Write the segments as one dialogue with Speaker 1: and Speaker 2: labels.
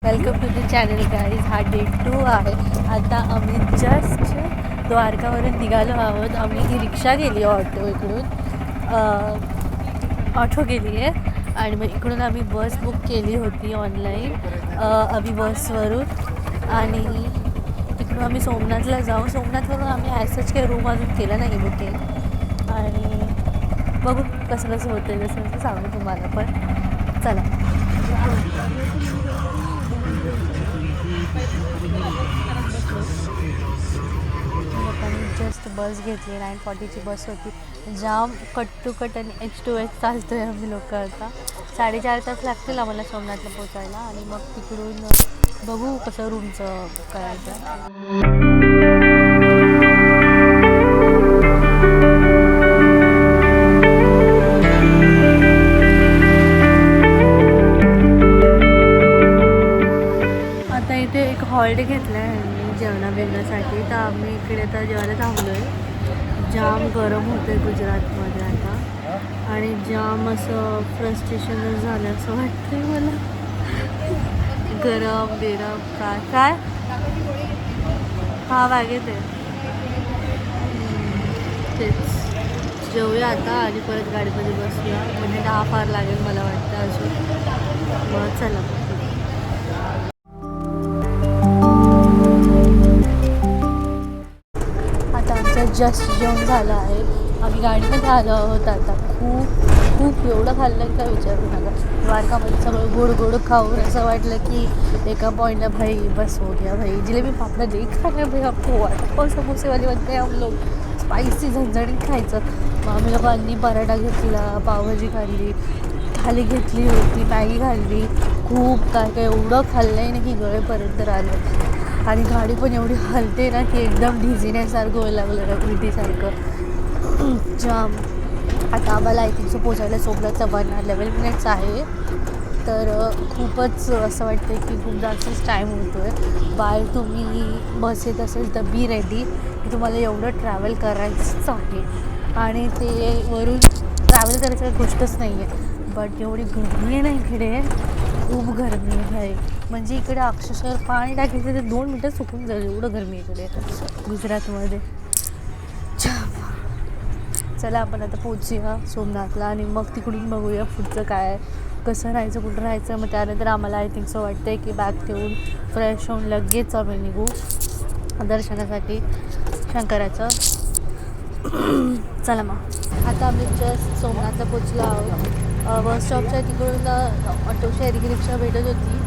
Speaker 1: Welcome to the channel guys. हा day 2 आहे. आता आम्ही जस्ट द्वारकावरून निघालो आहोत. आम्ही ही रिक्षा केली ऑटो इकडून ऑटो केली आहे आणि मग इकडून आम्ही बस बुक केली होती ऑनलाईन आम्ही बसवरून आणि तिकडून आम्ही सोमनाथला जाऊ. सोमनाथवरून आम्ही ॲसच काही रूम अजून केलं नाही बुकिंग आणि बघू कसं कसं होतं आहे कसं सांगू तुम्हाला. पण चला जस्ट बस घेतली 9:40ची बस होती. जाम कट टू कट आणि H2H चालतो आहे आम्ही लोक. आता 4.5 तास लागतील आम्हाला सोमनाथला पोचायला आणि मग तिकडून बघू कसं रूमचं करायचं. आता इथे एक हॉलिडे घेतला आहे जेवणा बिवण्यासाठी, तर आम्ही इकडे आता जेवायला थांबलो आहे. जाम गरम होतं आहे गुजरातमध्ये आता आणि जाम असं फ्रस्ट्रेशनच झालं असं वाटतं आहे मला. गरम बिरम काय काय हा वागेत आहे तेच. जेवूया आता आणि परत गाडीमध्ये बसूया. म्हणजे 10 फार लागेल मला वाटतं अजून. मग चला जस्ट जेवण झालं आहे. आम्ही गाडीमध्ये आलो आहोत. आता खूप खूप एवढं खाल्लं का विचारू नका. द्वारकामध्ये सगळं गोड गोड खाऊन असं वाटलं की एका पॉईंटला भाई बस हो गया भाई. जिलेबी पापड़ा देख खाना भाई आपको वडापाव समोसेवाले बनते हम लोग. स्पायसी झणझणीत खायचं. मग आम्ही लोकांनी पराठा घेतला, पावभाजी खाल्ली, थाली घेतली होती, मॅगी खाल्ली. खूप काय काय एवढं खाल्लं आहे ना की गळेपर्यंत आलं. आणि गाडी पण एवढी हलते ना की एकदम ढिझीण्यासारखं व्हायला लागलं ना, उलटीसारखं जाम. आता आम्हाला आय थिंक पोचायला सोमनाथचा 11 मिनिट्स आहे. तर खूपच असं वाटतं की खूप जास्तच टाईम होतो आहे. बाय तुम्ही बस येत असेल तर बी रेडी की तुम्हाला एवढं ट्रॅव्हल करायचंच आहे. आणि ते वरून ट्रॅव्हल करायचं गोष्टच नाही आहे. बट एवढी गरमी आहे ना इकडे, खूप गरमी आहे. म्हणजे इकडे अक्षरशः पाणी टाकायचं ते 2 मिनटं सुकून जाईल एवढं गरमी इकडे गुजरातमध्ये. चला आपण आता पोचूया सोमनाथला आणि मग तिकडून बघूया पुढचं काय कसं राहायचं कुठं राहायचं. मग त्यानंतर आम्हाला आय थिंक सो वाटतं आहे की बॅग ठेवून फ्रेश होऊन लगेच आम्ही निघू दर्शनासाठी शंकराचं. चला मग आता आम्ही जस्ट सोमनाथला पोचलो आहोत. बस स्टॉपच्या तिकडून ऑटो शेअरिंग रिक्षा भेटत होती.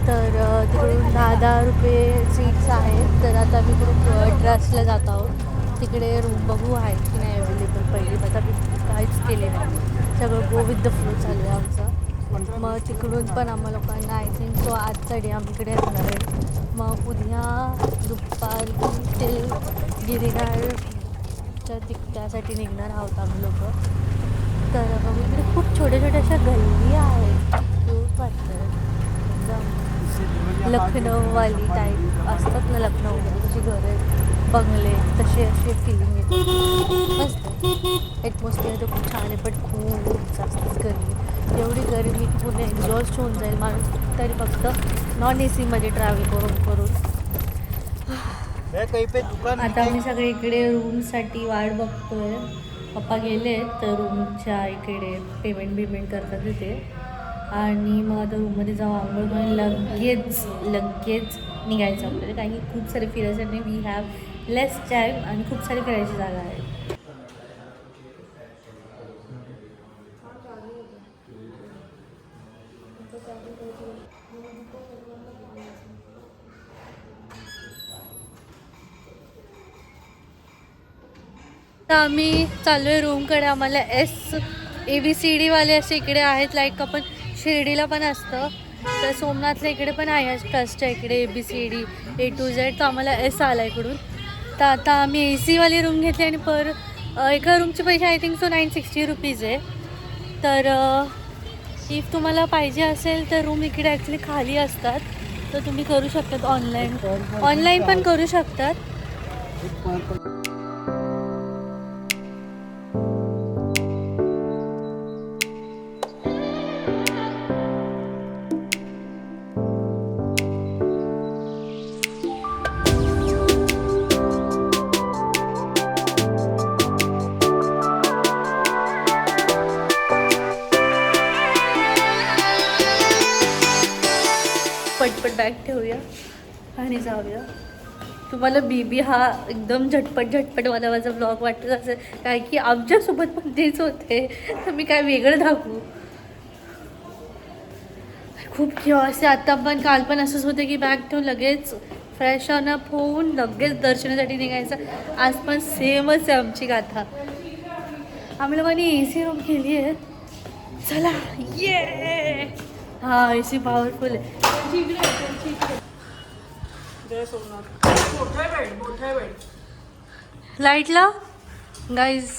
Speaker 1: तर तिकडून 10 रुपये सीट्स आहेत. तर आता आम्ही इकडून ट्रस्टला जात आहोत. तिकडे रूम बघू आहेत की नाही अवेलेबल. पहिली आता मी काहीच केले नाही, सगळं गो विथ द फ्लो चालू आहे आमचं. मग तिकडून पण आम्हा लोकांना आय थिंक सो आजचा डे आम्ही इकडे राहणार आहे. मग उद्या दुपारी ते गिरिनारच्या त्यासाठी निघणार आहोत आम्ही लोक. तर मग इकडे खूप छोट्या छोट्या अशा गल्ली आहेत, क्यूट वाटतं एकदम. लखनौवाली टाईप असतात ना, लखनौमध्ये तशी घरं बंगले तसे असे फिलिंग येते. मस्त ॲटमॉस्फिअर तर खूप छान आहे. पण खूप जास्तच गरमी, एवढी गरमी की पूर्ण एक्झॉस्ट होऊन जाईल माणूस तरी फक्त नॉन AC ट्रॅव्हल करून करून. आता आम्ही सगळे इकडे रूमसाठी वाट बघतोय. पप्पा गेले तर रूमच्या इकडे पेमेंट करतात तिथे. आणि मग आता रूममध्ये जाऊ आंघोळ करून लगेच निघायचं आपल्याला. कारण की खूप सारे फिरायसाठी वी हॅव लेस टाईम आणि खूप सारी फिरायची जागा आहे. तर आम्ही चालू आहे रूमकडे. आम्हाला ABCD वाले असे इकडे आहेत. लाईक आपण शिर्डीला पण असतं तर सोमनाथला इकडे पण आहे ट्रस्टच्या इकडे ABCD A to Z. तर आम्हाला S आला इकडून. तर आता आम्ही AC वाली रूम घेतली आणि एका रूमचे पैसे आय थिंक सो 960 रुपीज आहे. तर इफ तुम्हाला पाहिजे असेल तर रूम इकडे ॲक्च्युली खाली असतात, तर तुम्ही करू शकतात ऑनलाईन पण करू शकतात. पटपट बॅग ठेवूया आणि जाऊया. तुम्हाला बीबी हा एकदम झटपट मला माझा ब्लॉग वाटत असेल, काय की आमच्यासोबत पण तेच होते, तर मी काय वेगळं दाखवू. खूप किओस आहे आता. पण काल पण असंच होतं की बॅग ठेवून लगेच फ्रेश अप होऊन लगेच दर्शनासाठी निघायचं. आज पण सेमच आहे आमची गाथा. आम्ही लोकांनी AC रूम केली आहे. चला ये. हा AC पॉवरफुल आहे. लाईट लाव गाईज.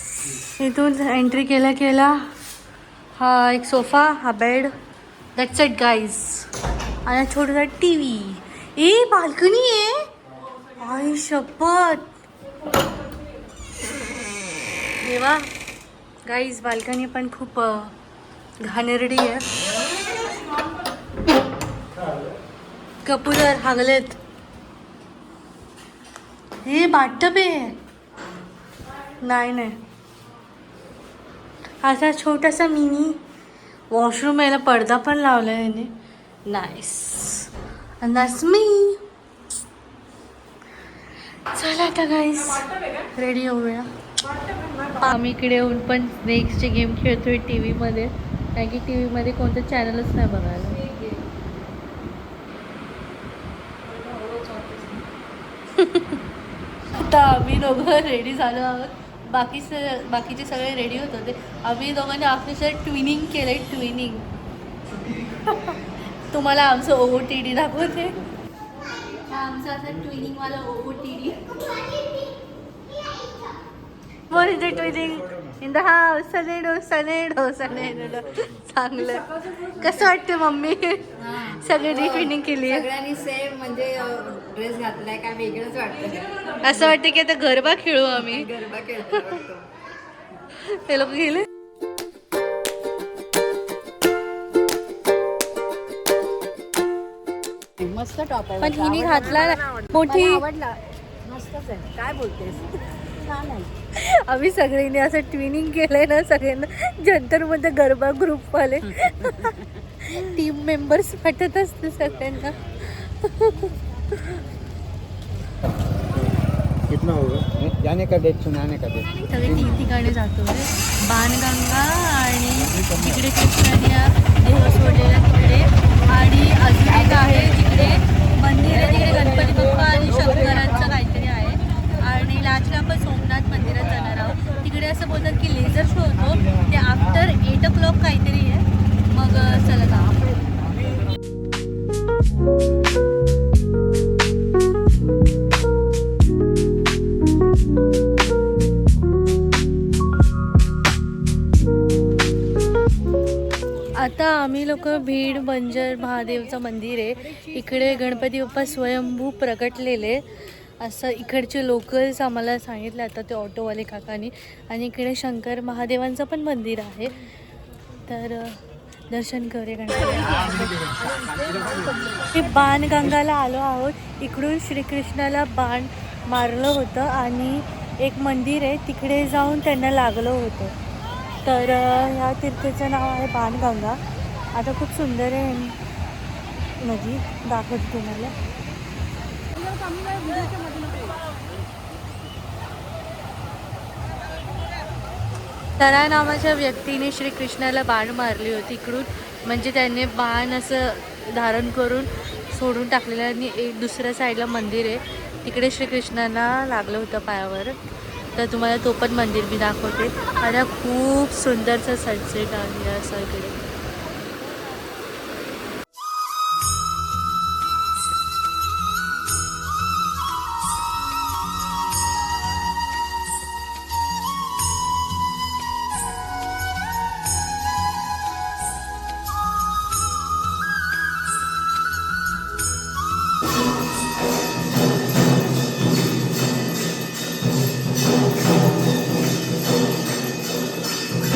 Speaker 1: इथून एंट्री केला हा एक सोफा, हा बेड, दॅट्स इट गाईज. आणि छोटासा TV. बाल्कनी आहे. आई शपथ देवा. गाईज बाल्कनी पण खूप घाणेरडी आहे. कपूतर हागलेत. हे बाथटब आहे. नाही असा छोटासा मिनी वॉशरूम याला पडदा पण लावला आहे याने. नाईस. अँड दॅट्स मी. चला आता गाईस रेडी होऊया. आम्ही इकडे येऊन पण स्नेक्सचे गेम खेळतोय TV मध्ये, कारण की TV मध्ये कोणतं चॅनलच नाही बघायला. आता आम्ही दोघं रेडी झालो आहोत. बाकीचे सगळे रेडी होत होते. आम्ही दोघांनी ऑफिसर ट्विनिंग केलंय. ट्विनिंग. तुम्हाला आमचं OOTD दाखवते. आमचं असं ट्विनिंगवाला OOTD. What is it twinning in the house? सनेडो. चांगलं. कसं वाटतं मम्मी? सगळ्यांनी ट्विनिंग केली आहे.
Speaker 2: सगळ्यांनी सेम म्हणजे ड्रेस घातलाय, काय वेगळंच वाटतं.
Speaker 1: असं वाटतं की आता गरबा खेळू आम्ही.
Speaker 2: गरबा खेळतो.
Speaker 1: ते लोक गेले.
Speaker 2: मस्त टॉप आहे.
Speaker 1: पण हिने घातला मोठी.
Speaker 2: आवडला. मस्तच आहे. काय बोलतेस? छान आहे.
Speaker 1: आम्ही सगळ्यांनी असं ट्विनिंग केलंय ना. सगळ्यांना जंतरमध्ये गरबा ग्रुपवाले टीम मेंबर्स वाटत असते सगळ्यांना.
Speaker 3: कितना होगा जाने का डेट सुनाने का डेट?
Speaker 1: सगळे 3 ठिकाणी जातोय. बाणगंगा आणि तिकडे कृष्णाने देह सोडलेला तिकडे, आणि अजून एक आहे तिकडे मंदिर आहे. तिकडे गणपती बाप्पा आणि शंकरांचं काहीतरी आहे. आणि लास्टला आपण सोमनाथ मंदिरात जाणार आहोत. तिकडे असं बोलतात की लेझर शो होतो, ते आफ्टर 8 o'clock काहीतरी आहे. मग चला का. आता आम्ही लोक भीड बंजर महादेवचं मंदिर आहे. इकडे गणपती बाप्पा स्वयंभू प्रकटलेले असं इकडचे लोकल्स आम्हाला सांगितलं आता ते ऑटोवाले काकांनी. आणि इकडे शंकर महादेवांचं पण मंदिर आहे. तर दर्शन करूया गणपती. हे बाणगंगाला आलो आहोत. इकडून श्रीकृष्णाला बाण मारलं होतं आणि एक मंदिर आहे तिकडे जाऊन त्यांना लागलं होतं. तर ह्या तीर्थाचं नाव आहे बाणगंगा. आता खूप सुंदर आहे नदी, दाखवते तुम्हाला. तरा नावाच्या व्यक्तीने श्रीकृष्णाला बाण मारली होती इकडून. म्हणजे त्याने बाण असं धारण करून सोडून टाकलेलं. आणि एक दुसऱ्या साईडला मंदिर आहे तिकडे श्रीकृष्णाला लागलं होतं पायावर. तर तुम्हाला तो पण मंदिर मी दाखवते. आणि खूप सुंदरचा सनसेट आहे असं इकडे.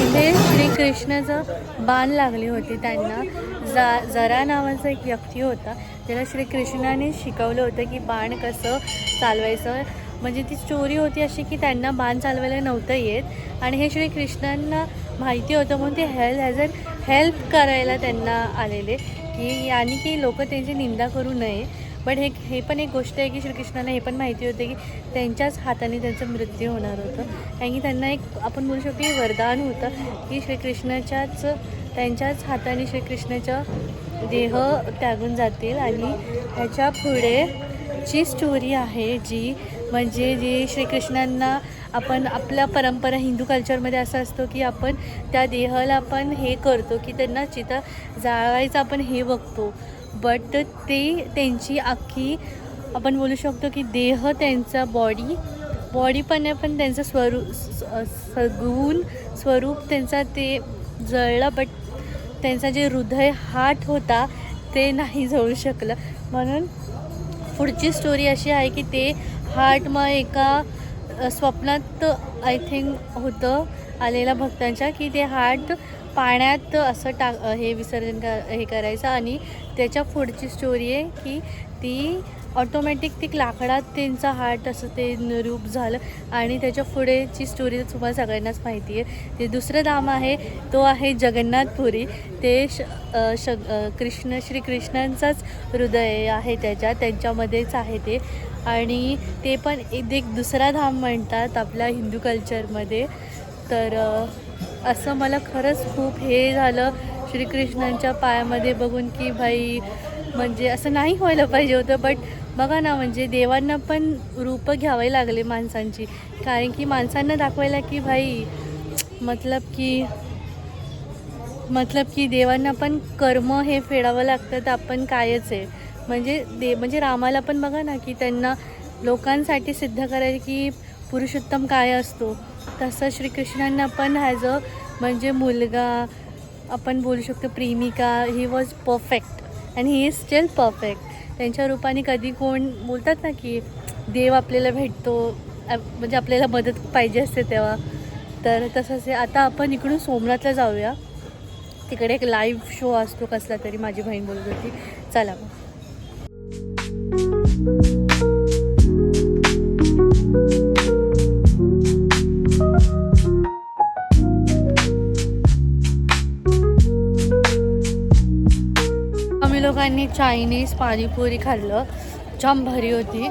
Speaker 1: इथे श्रीकृष्णाचं बाण लागली होती त्यांना. जरा नावाचा एक व्यक्ती होता, त्याला श्रीकृष्णाने शिकवलं होतं की बाण कसं चालवायचं. म्हणजे ती स्टोरी होती अशी की त्यांना बाण चालवायला नव्हतं येत आणि हे श्रीकृष्णांना माहिती होतं, म्हणून ते हेल्प करायला त्यांना आलेले की आणि की लोक त्यांची निंदा करू नये. बट हे पण एक गोष्ट आहे की श्रीकृष्णाला हे पण माहिती होते की त्यांच्याच हाताने त्यांचा मृत्यू होणार होतं. कारण की त्यांना एक आपण बोलू शकतो की वरदान होतं की त्यांच्याच हाताने श्रीकृष्णाचा देह त्यागून जातील. आणि ह्याच्या पुढेची स्टोरी आहे जी म्हणजे जी श्रीकृष्णांना आपण आपल्या परंपरा हिंदू कल्चरमध्ये असं असतो की आपण त्या देहाला आपण हे करतो की त्यांना चिता जाळायचं आपण हे बघतो. बट ते त्यांची अख्खी आपण बोलू शकतो की देह त्यांचा बॉडी पण आहे पण त्यांचं सगुण स्वरूप त्यांचा ते जळलं. बट त्यांचा जे हृदय हार्ट होता ते नाही जळू शकलं. म्हणून पुढची स्टोरी अशी आहे की ते हार्ट मग एका स्वप्नात आय थिंक होतं आलेल्या भक्तांच्या की ते हार्ट पाण्यात असं हे विसर्जन हे करायचं. आणि त्याच्या पुढची स्टोरी आहे की ती ऑटोमॅटिक ती लाकडात त्यांचा हार्ट असं ते रूप झालं. आणि त्याच्या पुढेची स्टोरी तुम्हाला सगळ्यांनाच माहिती आहे. ते दुसरं धाम आहे तो आहे जगन्नाथपुरी. ते श्रीकृष्णांचाच हृदय आहे त्यांच्यामध्येच आहे ते. आणि ते पण एक दुसरा धाम म्हणतात आपल्या हिंदू कल्चरमध्ये. तर असं मला खरंच खूप हे झालं श्रीकृष्णांच्या पायामध्ये बघून की भाई म्हणजे असं नाही व्हायला पाहिजे होतं. बट बघा ना म्हणजे देवांना पण रूपं घ्यावी लागले माणसांची. कारण की माणसांना दाखवायला की भाई मतलब की देवांना पण कर्म हे फेडावं लागतं तर आपण कायच आहे. म्हणजे रामाला पण बघा ना की त्यांना लोकांसाठी सिद्ध करायचं की पुरुषोत्तम काय असतो. तसं श्रीकृष्णांना पण ॲज अ म्हणजे मुलगा आपण बोलू शकतो प्रेमिका he was perfect and he is steel perfect. त्यांच्या रूपाने कधी कोण बोलतात ना की देव आपल्याला भेटतो म्हणजे आपल्याला मदत पाहिजे असते तेव्हा. तर तसंच आहे. आता आपण इकडून सोमनाथला जाऊया. तिकडे एक लाईव्ह शो असतो कसला तरी माझी बहीण बोलत होती. चला मग. आम्ही लोकांनी चायनीज पाणीपुरी खाल्लं. जाम भारी होती.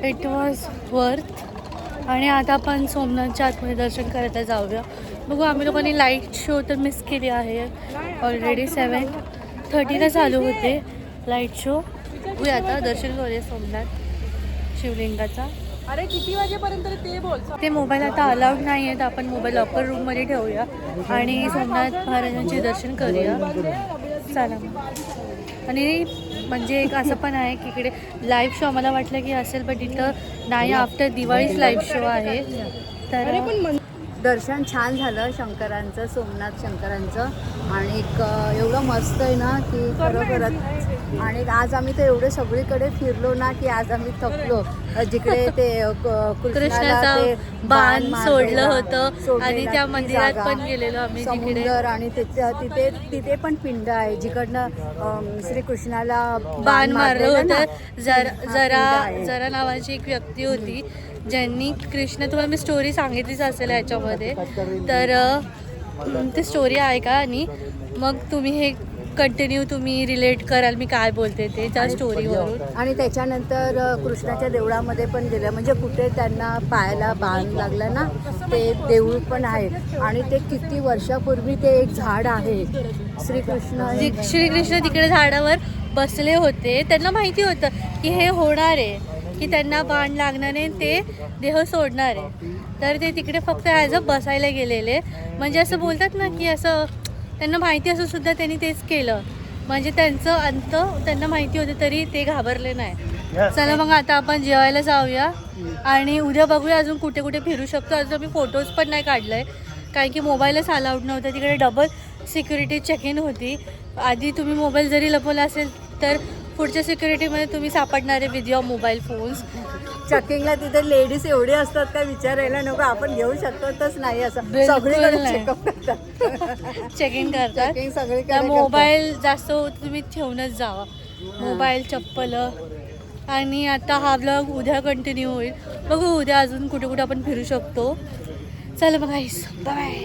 Speaker 1: It was worth. आणि आता आपण सोमनाथच्या आतमध्ये दर्शन करायला जाऊया. बघू आम्ही लोकांनी लाईट शो तर मिस केली आहे. ऑलरेडी 7:30ला चालू होते लाईट शो. बघूया आता दर्शन करूया सोमनाथ शिवलिंगाचा.
Speaker 4: अरे किती वाजेपर्यंत ते बोल.
Speaker 1: ते मोबाईल आता अलाउड नाही आहे तर आपण मोबाईल लॉकर रूममध्ये ठेवूया आणि सोमनाथ महाराजांचे दर्शन करूया. चला. आणि म्हणजे एक असं पण आहे की इकडे लाईव्ह शो आम्हाला वाटलं की असेल बट इथं नाही. आफ्टर दिवाळीच लाईव्ह शो आहे. तर
Speaker 2: दर्शन छान झालं शंकरांचं, सोमनाथ शंकरांचं. आणि एवढं मस्त आहे ना की खरोखरच. आणि आज आम्ही तर एवढे सगळीकडे फिरलो ना की आज आम्ही थकलो. जिकडे ते कृष्णाला ते
Speaker 1: बाण सोडलं होतं आणि त्या मंदिरात पण गेलेलो आम्ही
Speaker 2: समुद्र. आणि तिथे पण पिंड आहे जिकडनं श्रीकृष्णाला
Speaker 1: बाण मारलं होतं. जरा नावाची एक व्यक्ती होती ज्यांनी कृष्ण तुम्हाला मी स्टोरी सांगितलीच असेल ह्याच्यामध्ये. तर ती स्टोरी ऐका आणि मग तुम्ही हे कंटिन्यू तुम्ही रिलेट कराल मी काय बोलते ते त्या स्टोरीवरून.
Speaker 2: आणि त्याच्यानंतर कृष्णाच्या देवळामध्ये पण गेलं म्हणजे कुठे त्यांना पायाला बाण लागला ना ते देऊळ पण आहे. आणि ते किती वर्षापूर्वी ते एक झाड आहे.
Speaker 1: श्रीकृष्ण तिकडे झाडावर बसले होते. त्यांना माहिती होतं की हे होणार आहे की त्यांना बाण लागणार आहे ते देह सोडणार आहे. तर ते तिकडे फक्त ॲज अ बसायला गेलेले. म्हणजे असं बोलतात ना की असं त्यांना माहिती असून सुद्धा त्यांनी तेच केलं. म्हणजे त्यांचं अंत त्यांना माहिती होतं तरी ते घाबरले नाही. चला मग आता आपण जेवायला जाऊया आणि उद्या बघूया अजून कुठे कुठे फिरू शकतो. अजून मी फोटोज पण नाही काढले कारण की मोबाईलच अलाउड नव्हतं. तिकडे डबल सिक्युरिटी चेक इन होती. आधी तुम्ही मोबाईल जरी लपवला असेल तर पुढच्या सिक्युरिटीमध्ये तुम्ही सापडणारे विथ युअर मोबाईल फोन्स.
Speaker 2: चेकिंगला तिथे लेडीज एवढे असतात का विचारायला नको. आपण घेऊ शकतो तच नाही असं सगळीकडे चेकअप करतात
Speaker 1: चेक इन करतात.
Speaker 2: चेकिंग सगळीकडे.
Speaker 1: मोबाईल जास्त तुम्ही ठेवूनच जावा. मोबाईल चप्पल. आणि आता हा ब्लॉग उद्या कंटिन्यू होईल. बघू उद्या अजून कुठे कुठे आपण फिरू शकतो. चला मग गाईस बाय.